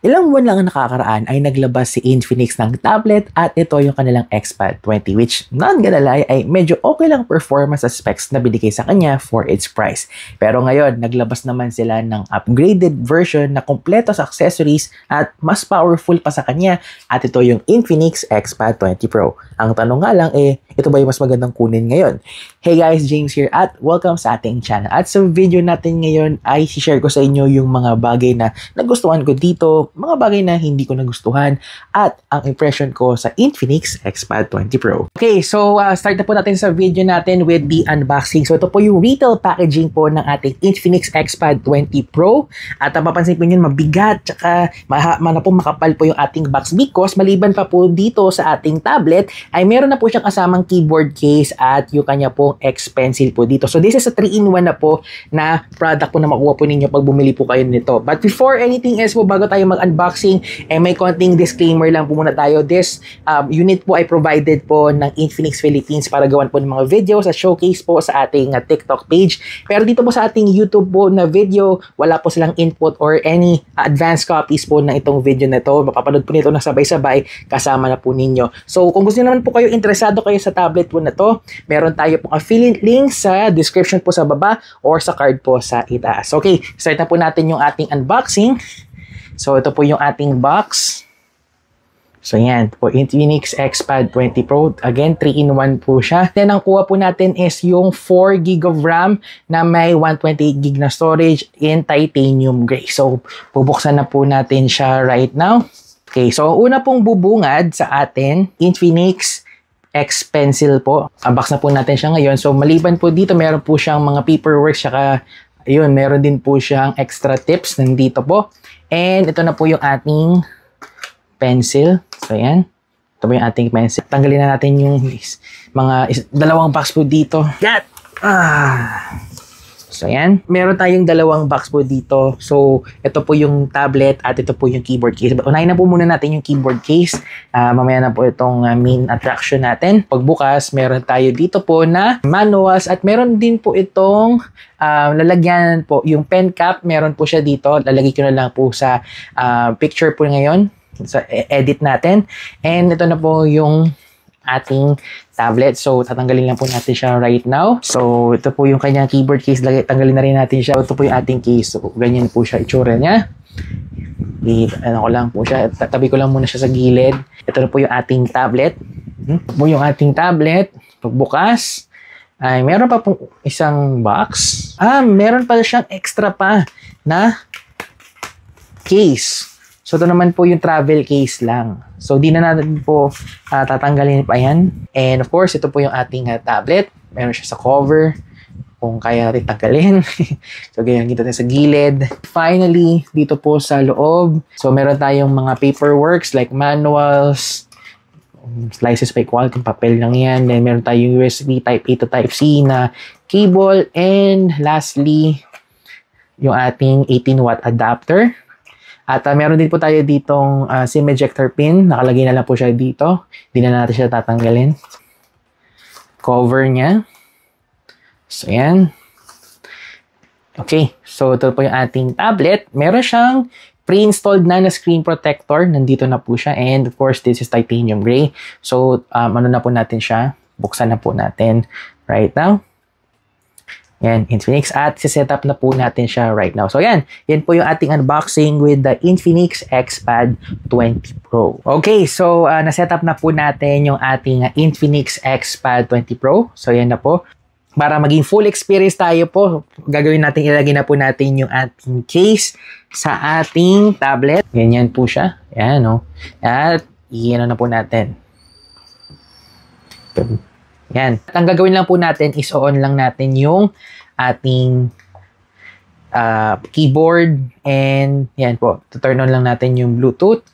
Ilang buwan lang ang nakakaraan ay naglabas si Infinix ng tablet at ito yung kanilang XPad 20 which not gonna lie ay medyo okay lang performance at specs na binigay sa kanya for its price. Pero ngayon, naglabas naman sila ng upgraded version na kompleto sa accessories at mas powerful pa sa kanya at ito yung Infinix XPad 20 Pro. Ang tanong nga lang ito ba yung mas magandang kunin ngayon? Hey guys, James here at welcome sa ating channel. At sa video natin ngayon ay share ko sa inyo yung mga bagay na nagustuhan ko dito, mga bagay na hindi ko nagustuhan at ang impression ko sa Infinix XPad 20 Pro. Okay, so start na po natin sa video natin with the unboxing. So ito po yung retail packaging po ng ating Infinix XPad 20 Pro at mapapansin po yun mabigat tsaka makapal po yung ating box because maliban pa po dito sa ating tablet ay meron na po siyang kasamang keyboard case at yung kanya pong X Pencil po dito. So this is a 3-in-1 na po na product po na makuha po ninyo pag bumili po kayo nito. But before anything else po, bago tayo mag-unboxing, may konting disclaimer lang po muna tayo. This unit po ay provided po ng Infinix Philippines para gawan po ng mga videos at showcase po sa ating TikTok page. Pero dito po sa ating YouTube po na video, wala po silang input or any advanced copies po ng itong video na ito. Mapapanood po nito na sabay-sabay kasama na po ninyo. So kung gusto naman po kayo, interesado kayo sa tablet po na to, meron tayo pong affiliate link sa description po sa baba or sa card po sa itaas. Okay, start na po natin yung ating unboxing. So, ito po yung ating box. So, yan po, Infinix XPad 20 Pro. Again, 3-in-1 po siya. Then, ang kuha po natin is yung 4GB of RAM na may 128GB na storage in titanium gray. So, bubuksan na po natin siya right now. Okay, so, una pong bubungad sa atin, Infinix X Pencil po. Unbox na po natin siya ngayon. So, maliban po dito, meron po siyang mga paperwork, saka, ayun, meron din po siyang extra tips nandito po. And ito na po yung ating pencil. So, ayan. Ito po yung ating pencil. Tanggalin na natin yung mga dalawang box po dito. Yan! So, ayan. Meron tayong dalawang box po dito. So, ito po yung tablet at ito po yung keyboard case. Unahin na po muna natin yung keyboard case. Mamaya na po itong main attraction natin. Pagbukas, meron tayo dito po na manuals at meron din po itong lalagyan po. Yung pen cap, meron po siya dito. Lalagay ko na lang po sa picture po ngayon. Sa edit natin. And ito na po yung ating tablet. So, tatanggalin lang po natin siya right now. So, ito po yung kanyang keyboard case. Tanggalin na rin natin siya. Ito po yung ating case. So, ganyan po siya itsura niya. Ano ko lang po siya. Tabi ko lang muna siya sa gilid. Ito na po yung ating tablet. Ito po yung ating tablet. Pagbukas, ay meron pa pong isang box. Meron pa siyang extra pa na case. So, ito naman po yung travel case lang. So, di na natin po tatanggalin pa yan. And of course, ito po yung ating tablet. Meron siya sa cover. Kung kaya natin tanggalin. So, ganyan kita natin sa gilid. Finally, dito po sa loob. So, meron tayong mga paperworks like manuals, slices by quality, papel lang yan. Then, meron tayong USB Type A to Type C na cable. And lastly, yung ating 18-watt adapter. At meron din po tayo ditong SIM ejector pin. Nakalagay na lang po siya dito. Hindi na natin siya tatanggalin. Cover niya. So, yan. Okay. So, ito po yung ating tablet. Meron siyang pre-installed na screen protector. Nandito na po siya. And of course, this is titanium gray. So, ano na po natin siya? Buksan na po natin right now. Yan, Infinix. At set up na po natin siya right now. So, yan. Yan po yung ating unboxing with the Infinix XPad 20 Pro. Okay, so, na-set up na po natin yung ating Infinix XPad 20 Pro. So, yan na po. Para maging full experience tayo po, gagawin natin, ilagay na po natin yung ating case sa ating tablet. Ganyan po siya. Yan, no? At, iyan na po natin. Yan. At ang gagawin lang po natin is on lang natin yung ating keyboard and yan po. To-turn on lang natin yung Bluetooth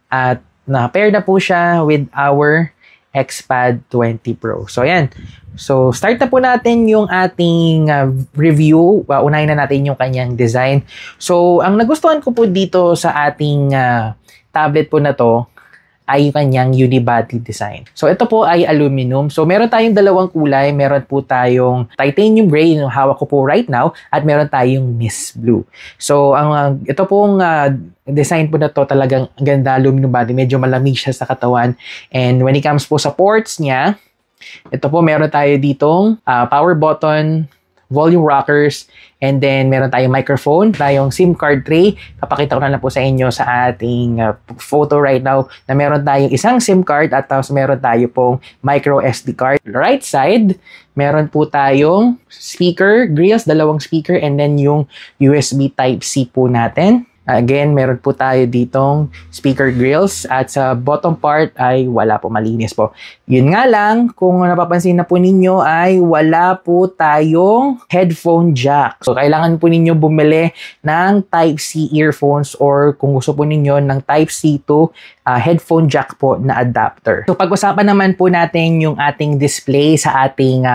at na-pair na po siya with our XPad 20 Pro. So, yan. So, start na po natin yung ating review. Unahin na natin yung kanyang design. So, ang nagustuhan ko po dito sa ating tablet po na to ay yung kanyang unibody design. So ito po ay aluminum. So meron tayong dalawang kulay. Meron po tayong titanium gray, yung hawak ko po right now, at meron tayong mist blue. So ito pong design po na to talagang ganda, aluminum body. Medyo malamig siya sa katawan. And when it comes po sa ports niya, ito po meron tayo ditong power button, volume rockers, and then meron tayong microphone, tayong SIM card tray. Papakita ko na lang po sa inyo sa ating photo right now na meron tayong isang SIM card at tapos meron tayo pong micro SD card. Right side, meron po tayong speaker, grills, dalawang speaker, and then yung USB Type-C po natin. Again, meron po tayo ditong speaker grills at sa bottom part ay wala po, malinis po. Yun nga lang, kung napapansin na po ninyo ay wala po tayong headphone jack. So, kailangan po ninyo bumili ng Type-C earphones or kung gusto po ninyo ng Type-C to headphone jack po na adapter. So, pag-usapan naman po natin yung ating display sa ating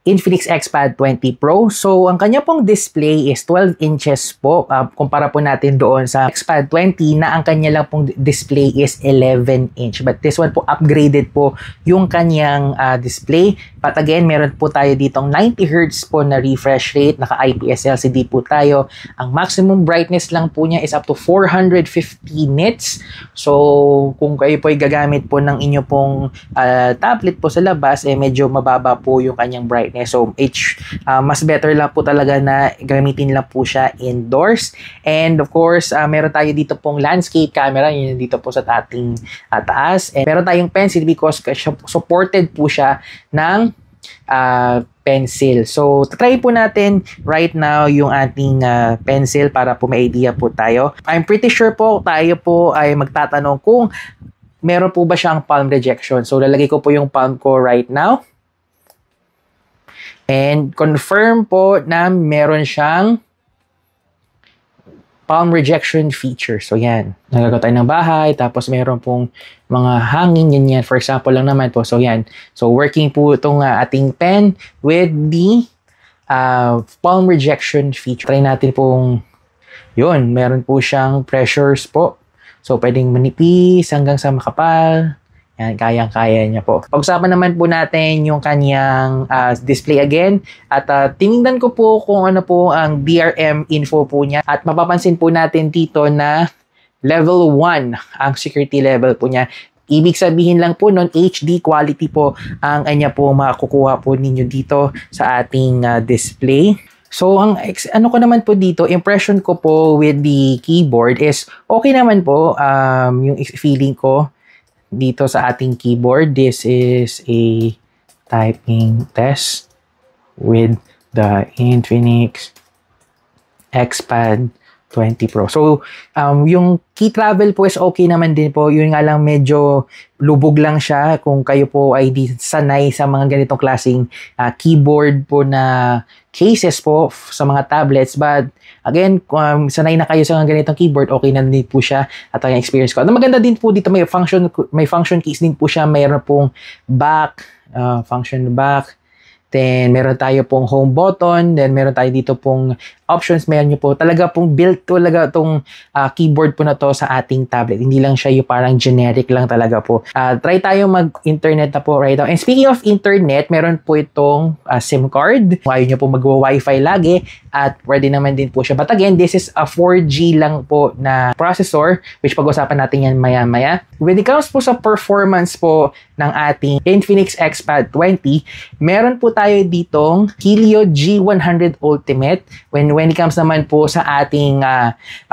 Infinix XPad 20 Pro. So, ang kanya pong display is 12 inches po. Kumpara po natin doon sa XPad 20 na ang kanya lang pong display is 11 inch. But this one po, upgraded po yung kanyang display. But again, meron po tayo ditong 90 Hz po na refresh rate. Naka-IPS LCD po tayo. Ang maximum brightness lang po niya is up to 450 nits. So, kung kayo po ay gagamit po ng inyo pong tablet po sa labas, medyo mababa po yung kanyang brightness. So, mas better lang po talaga na gamitin lang po siya indoors. And of course, meron tayo dito pong landscape camera, yun dito po sa ating taas. And meron tayong pencil because supported po siya ng pencil. So, try po natin right now yung ating pencil para po may idea po tayo. I'm pretty sure po tayo po ay magtatanong kung meron po ba siyang palm rejection. So, lalagay ko po yung palm ko right now. And confirm po na meron siyang palm rejection feature. So, yan. Nagagawa tayo ng bahay, tapos meron pong mga hangin, yan. For example lang naman po. So, yan. So, working po itong ating pen with the palm rejection feature. Try natin pong, yun, meron po siyang pressures po. So, pwedeng manipis hanggang sa makapal. Yan, kayang-kaya niya po. Pag-usapan naman po natin yung kanyang display again. At tinignan ko po kung ano po ang DRM info po niya. At mapapansin po natin dito na level 1 ang security level po niya. Ibig sabihin lang po nun, HD quality po ang kanya po makukuha po ninyo dito sa ating display. So, ang ano ko naman po dito, impression ko po with the keyboard is okay naman po yung feeling ko dito sa ating keyboard. This is a typing test with the Infinix XPad 20 Pro. So, yung key travel po is okay naman din po. Yun nga lang, medyo lubog lang siya kung kayo po ay di sanay sa mga ganitong klaseng keyboard po na cases po sa mga tablets. But again, kung sanay na kayo sa mga ganitong keyboard, okay na din po siya at ang experience ko. Ano maganda din po dito, may function keys din po siya. Mayroon pong back, function back. Then, meron tayo pong home button. Then, meron tayo dito pong options. Meron nyo po talaga pong built talaga itong keyboard po na to sa ating tablet. Hindi lang siya yung parang generic lang talaga po. Try tayo mag-internet na po right now. And speaking of internet, meron po itong SIM card. Kung ayaw nyo po mag-Wi-Fi lagi, at pwede naman din po siya. But again, this is a 4G lang po na processor, which pag-usapan natin yan maya-maya. When it comes po sa performance po ng ating Infinix XPad 20, meron po tayo ditong Helio G100 Ultimate. When it comes naman po sa ating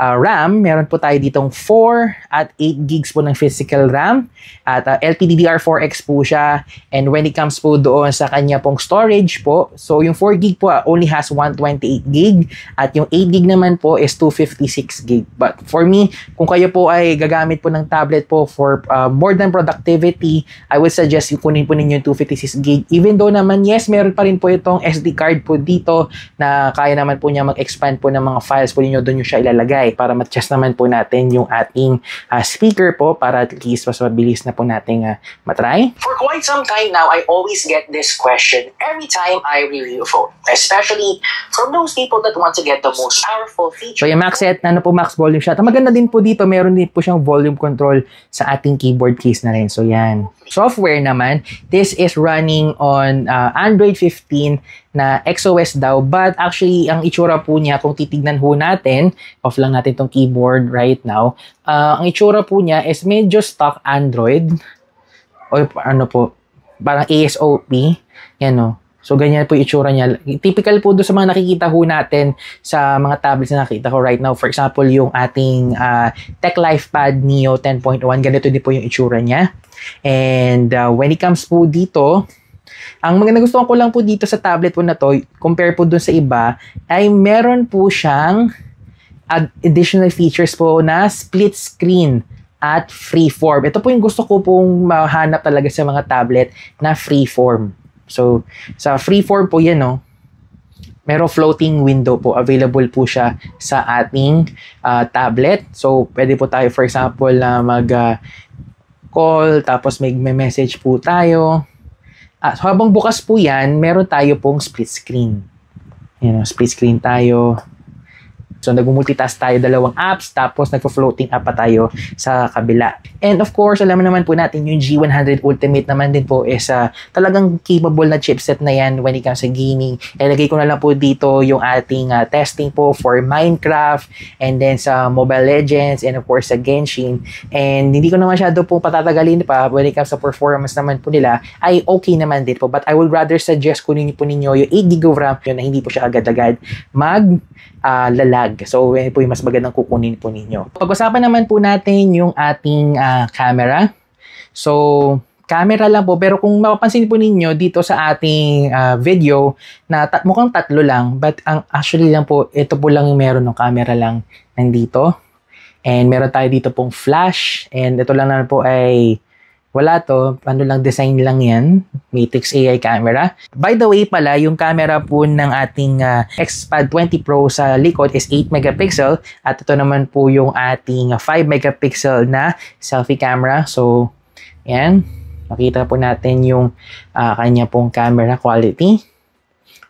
RAM, meron po tayo ditong 4 at 8 gigs po ng physical RAM. At LPDDR4X po siya. And when it comes po doon sa kanya pong storage po, so yung 4 gig po only has 128 gig. At yung 8 gig naman po is 256 gig. But for me, kung kayo po ay gagamit po ng tablet po for more than productivity, I would suggest yung kunin po ninyo yung 256 gig. Even though naman, yes, meron pa rin po itong SD card po dito na kaya naman po niya mag-expand po ng mga files po ninyo, doon nyo siya ilalagay para matest naman po natin yung ating speaker po para at least mas mabilis na po natin matry. For quite some time now, I always get this question every time I review a phone, especially from those people that want to get the most powerful feature. So yung max set, max volume siya. Maganda din po dito, meron din po siyang volume control sa ating keyboard case na rin. So yan. Software naman, this is running on Android 15 na XOS daw, but actually ang itsura po niya, kung titignan po natin, off lang natin tong keyboard right now, ang itsura po niya is medyo stock Android o ano po, parang ASOP, yan o. So, ganyan po yung itsura niya. Typical po doon sa mga nakikita ho natin sa mga tablets na nakita ko right now. For example, yung ating Tech Life Pad Neo 10.1. Ganito din po yung itsura niya. And when it comes po dito, ang mga nagustuhan ko lang po dito sa tablet po na to, compare po doon sa iba, ay meron po siyang additional features po na split screen at freeform. Ito po yung gusto ko pong mahanap talaga sa mga tablet na freeform. So, sa freeform po yan, no? Merong floating window po. Available po siya sa ating tablet. So, pwede po tayo, for example, na mag-call, tapos may message po tayo. So, habang bukas po yan, meron tayo pong split screen. Yan, no? Split screen tayo. So, nag-multitask tayo dalawang apps, tapos nag-floating app pa tayo sa kabila. And of course, alam naman po natin yung G100 Ultimate naman din po is talagang capable na chipset na yan when it comes sa gaming. Ilagay ko na lang po dito yung ating testing po for Minecraft, and then sa Mobile Legends, and of course sa Genshin. And hindi ko na masyado po patatagalin pa when it comes sa performance naman po nila, ay okay naman din po. But I would rather suggest kunin po ninyo yung 8GB of RAM yun na hindi po siya agad-agad lalag. So, yan po yung mas magandang kukunin po ninyo. Pag-usapan naman po natin yung ating camera. So, camera lang po. Pero kung mapapansin po ninyo dito sa ating video na mukhang tatlo lang. But ang actually lang po, ito po lang yung meron ng camera lang nandito. And meron tayo dito pong flash. And ito lang naman po ay wala to, ano lang, design lang yan. Matrix AI camera. By the way pala, yung camera po ng ating XPad 20 Pro sa likod is 8 megapixel. At ito naman po yung ating 5 megapixel na selfie camera. So, yan. Makita po natin yung kanya pong camera quality.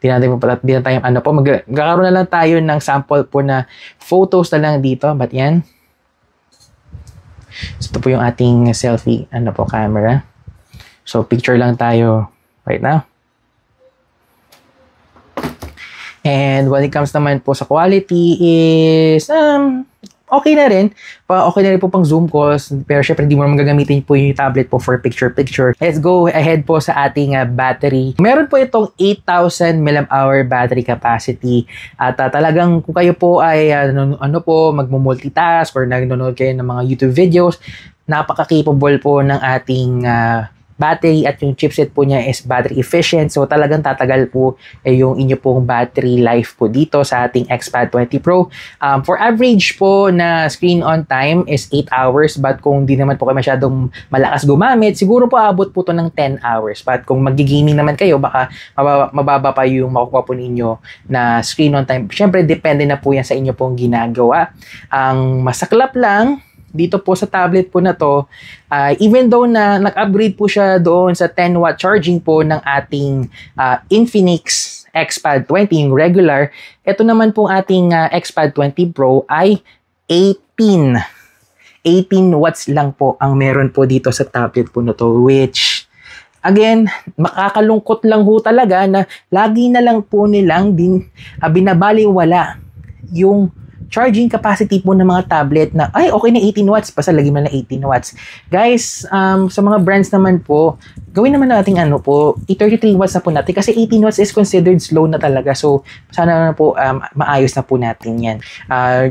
Di natin tayo, magkakaroon na lang tayo ng sample po na photos na lang dito. But yan. So, ito po yung ating selfie camera. So, picture lang tayo right now. And when it comes naman po sa quality is okay na rin. Okay na rin po pang Zoom calls. Pero syempre, hindi mo naman gagamitin po yung tablet po for picture-picture. Let's go ahead po sa ating battery. Meron po itong 8,000 mAh battery capacity. At talagang kung kayo po ay magmo-multitask or nanonood kayo ng mga YouTube videos, napaka-capable po ng ating battery at yung chipset po niya is battery efficient. So talagang tatagal po yung inyo pong battery life po dito sa ating XPad 20 Pro. For average po na screen on time is 8 hours, but kung di naman po kayo masyadong malakas gumamit, siguro po abot po to ng 10 hours. But kung mag-gaming naman kayo, baka mababa pa yung makukuha po ninyo na screen on time. Siyempre, depende na po yan sa inyo pong ginagawa. Ang masaklap lang dito po sa tablet po na to, even though na nag-upgrade po siya doon sa 10-watt charging po ng ating Infinix XPad 20, yung regular, ito naman po ating XPad 20 Pro ay 18 watts lang po ang meron po dito sa tablet po na to, which again, makakalungkot lang ho talaga na lagi na lang po nilang binabaliwala yung charging capacity po ng mga tablet na, ay, okay na 18 watts, basta lagi man na 18 watts. Guys, sa mga brands naman po, gawin naman natin 33 watts na po natin kasi 18 watts is considered slow na talaga. So, sana na po maayos na po natin yan.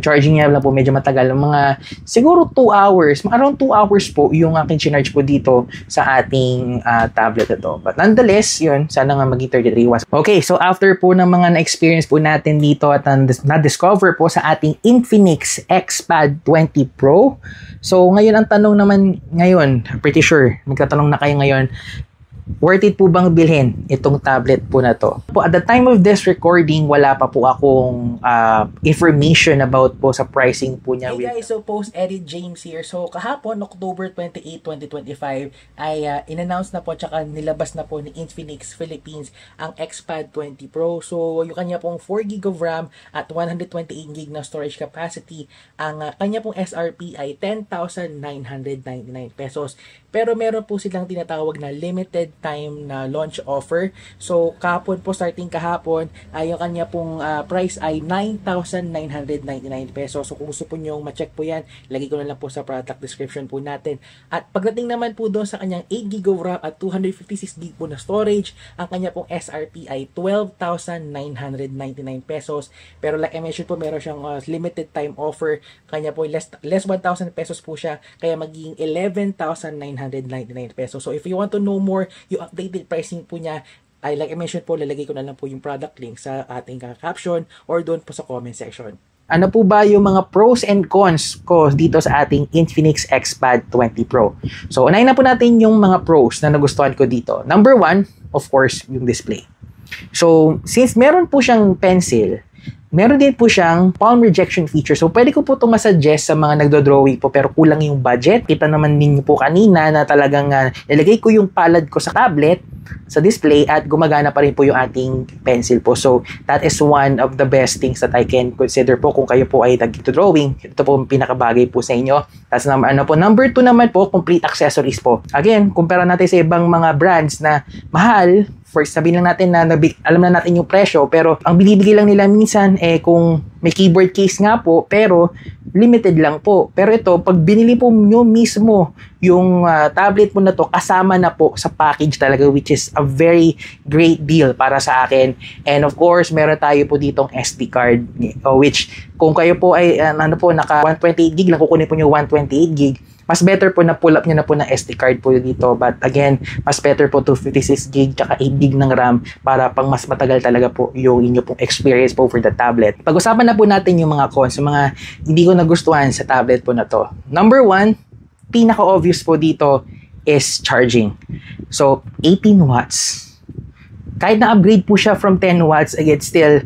Charging niya lang po medyo matagal. Mga siguro 2 hours, around 2 hours po yung aking chinarge po dito sa ating tablet ito. But nonetheless, yun, sana nga maging 33 watts. Okay, so after po ng mga na-experience po natin dito at na-discover po sa ating Infinix XPad 20 Pro. So, ngayon ang tanong naman ngayon, pretty sure, magtatanong na kayo ngayon, worth it po bang bilhin itong tablet po na to? Po, at the time of this recording, wala pa po akong information about po sa pricing po niya. Hey guys, so post-edit James here. So kahapon, October 28, 2025, ay in-announce na po tsaka nilabas na po ni Infinix Philippines ang XPad 20 Pro. So yung kanya pong 4GB of RAM at 128GB na storage capacity, ang kanya pong SRP ay 10,999 pesos. Pero meron po silang tinatawag na limited time na launch offer. So kahapon po, starting kahapon, ay yung kanya pong price ay 9,999 pesos. So kung gusto po nyo ma-check po yan, lagay ko na lang po sa product description po natin. At pagdating naman po doon sa kanyang 8GB of RAM at 256GB po na storage, ang kanya pong SRP ay 12,999 pesos. Pero like I mentioned po, meron siyang limited time offer. Kanya po less 1,000 pesos po siya, kaya magiging 11,999 pesos. So if you want to know more, yung updated pricing po niya, ay like I mentioned po, lalagay ko na lang po yung product link sa ating caption or doon po sa comment section. Ano po ba yung mga pros and cons ko dito sa ating Infinix XPad 20 Pro? So unahin na po natin yung mga pros na nagustuhan ko dito. Number 1, of course, yung display. So since meron po siyang pencil, meron din po siyang palm rejection feature. So, pwede ko po itong masuggest sa mga nagdo-drawing po pero kulang yung budget. Kita naman ninyo po kanina na talagang nilagay ko yung palad ko sa tablet, sa display, at gumagana pa rin po yung ating pencil po. So, that is one of the best things that I can consider po kung kayo po ay nagdo-drawing. Ito po yung pinakabagay po sa inyo. Tapos, number 2 naman po, complete accessories po. Again, kumpara natin sa ibang mga brands na mahal, first, sabihin lang natin na alam na natin yung presyo, pero ang binibigay lang nila minsan kung may keyboard case nga po, pero limited lang po. Pero ito, pag binili po nyo mismo yung tablet mo na to, kasama na po sa package talaga, which is a very great deal para sa akin. And of course, meron tayo po ditong SD card, which kung kayo po ay naka 128GB lang, kukunin po nyo 128GB, mas better po na pull up nyo na po na SD card po dito. But again, mas better po 256GB tsaka 8GB ng RAM para pang mas matagal talaga po yung inyo pong experience po for the tablet. Pag-usapan na po natin yung mga cons, yung mga hindi ko nagustuhan sa tablet po na to. Number 1, pinaka-obvious po dito is charging. So, 18 watts. Kahit na-upgrade po siya from 10 watts, again, still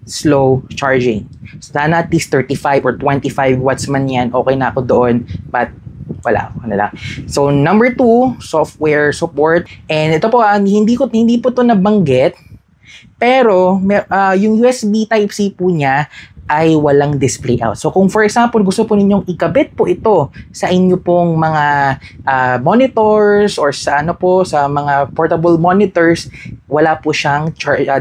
slow charging. So, sana at least 35 or 25 watts man yan, okay na ako doon. But, wala. Ano lang. So, number 2, software support. And ito po, hindi po ito nabanggit. Pero, yung USB Type-C po niya ay walang display out. So, kung for example, gusto po ninyong ikabit po ito sa inyo pong mga monitors or sa sa mga portable monitors, wala po siyang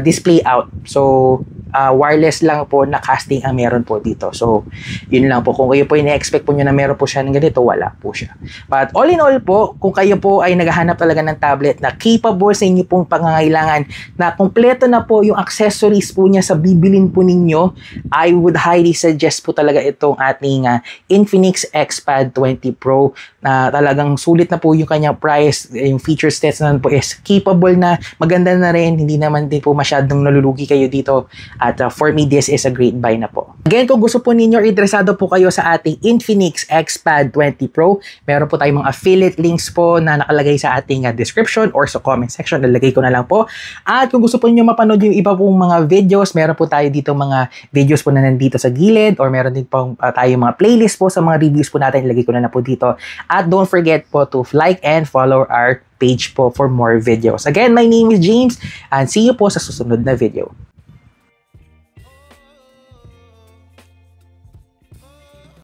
display out. So, wireless lang po na casting ang meron po dito. So, yun lang po. Kung kayo po ina-expect po nyo na meron po siya ng ganito, wala po siya. But all in all po, kung kayo po ay naghahanap talaga ng tablet na capable sa inyo pong pangangailangan, na kompleto na po yung accessories po niya sa bibilin po ninyo, I would highly suggest po talaga itong ating Infinix XPad 20 Pro, na talagang sulit na po yung kanyang price, yung feature sets naman po is capable na, maganda na rin, hindi naman din po masyadong nalulugi kayo dito. At for me, this is a great buy na po. Again, kung gusto po ninyo, interesado po kayo sa ating Infinix XPad 20 Pro, meron po tayong mga affiliate links po na nakalagay sa ating description or sa comment section. Lalagay ko na lang po. At kung gusto po ninyo mapanood yung iba pong mga videos, meron po tayo dito mga videos po na nandito sa gilid, or meron din po tayo mga playlist po sa mga reviews po natin. Lalagay ko na lang po dito. At don't forget po to like and follow our page po for more videos. Again, my name is James and see you po sa susunod na video.